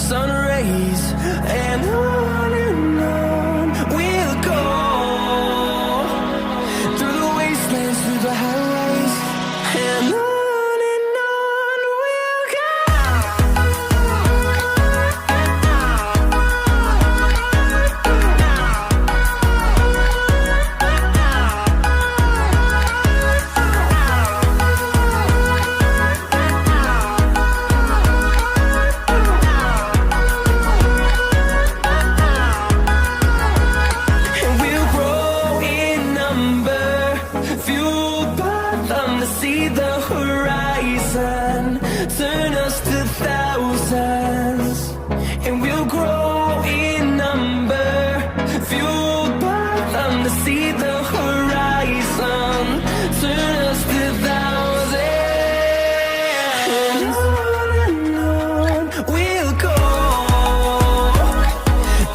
sun rays, and on we'll go, through the wastelands, through the highways, and on we'll go. See the horizon, turn us to thousands, and we'll grow in number, fueled by them to see the horizon, turn us to thousands, and on we'll go,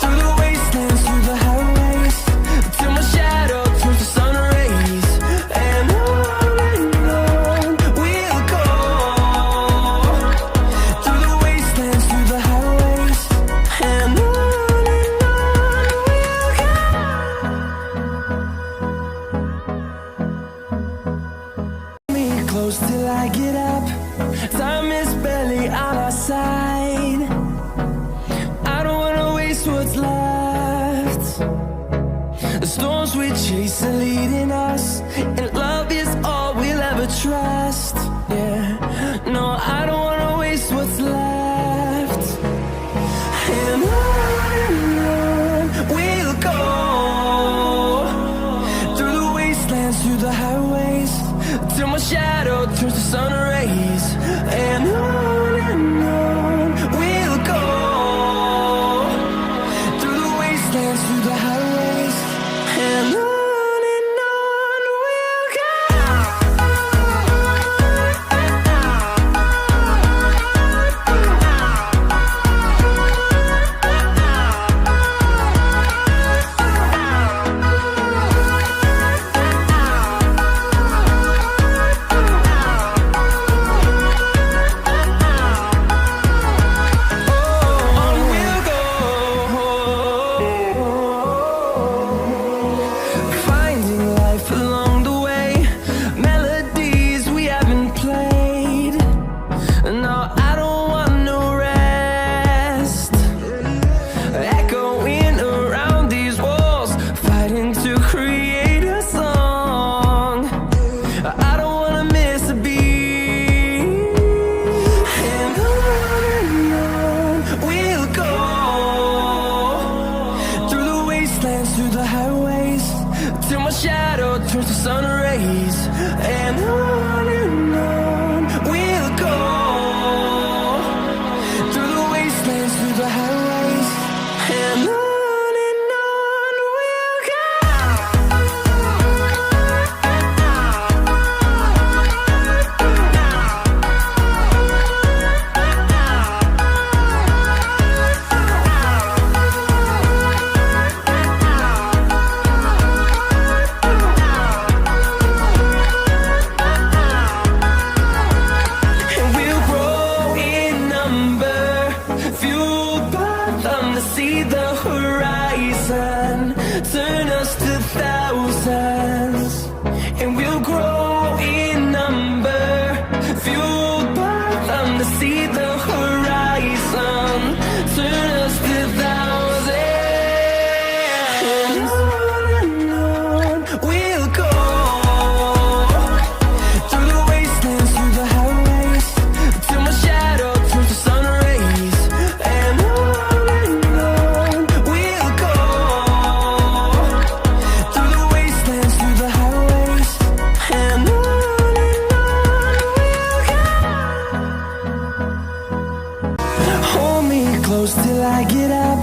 through the wastelands, through the highways, till my shadow turns to sun rays, and till I get up, time is barely on our side. I don't wanna waste what's left. The storms we chase are leading us, and love is all we'll ever trust. Yeah, no, I don't wanna waste what's left. And on we'll go, through the wastelands, through the highways, till my shadow turns to sun rays, and on we'll go, through the wastelands, through the highways, and on we'll go. Through the highways, till my shadow turns to sun rays, and on we'll go, through the wastelands, through the highways, and on we'll go. See the horizon, turn us to thousands, and we'll grow in number, fueled by them to see the horizon, turn us to thousands, and on we'll go, through the wastelands, through the highways, till my shadow turns to sun rays, and on close till I get up,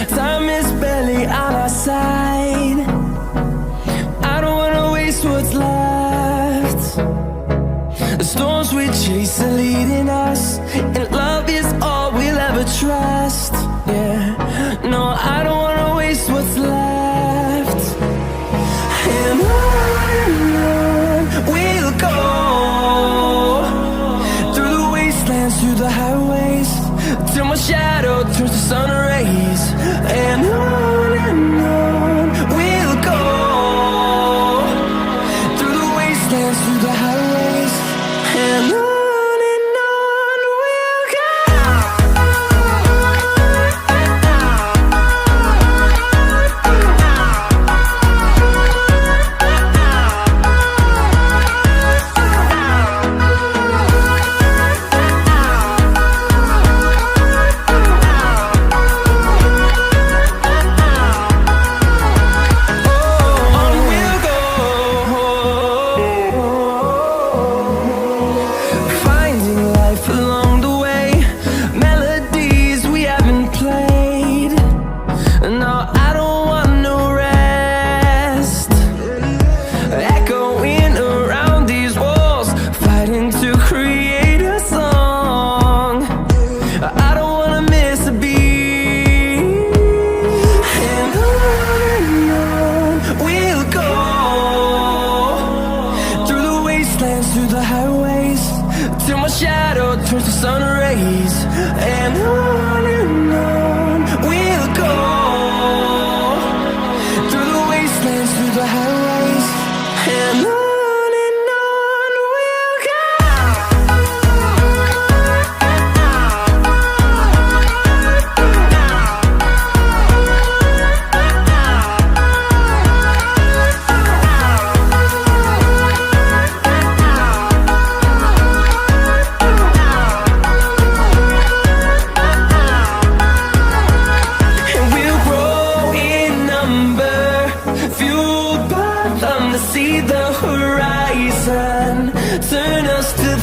time is barely on our side. I don't wanna waste what's left. The storms we chase are leading us, and love is all we'll ever trust. Yeah, no, I don't wanna waste what's left. And on we'll go, through the wastelands, through the highways, till my shadow wastelands, through the highways, till my shadow turns to sun rays. And on we'll go, through the wastelands, through the highways, and on we'll go. See the horizon, turn us to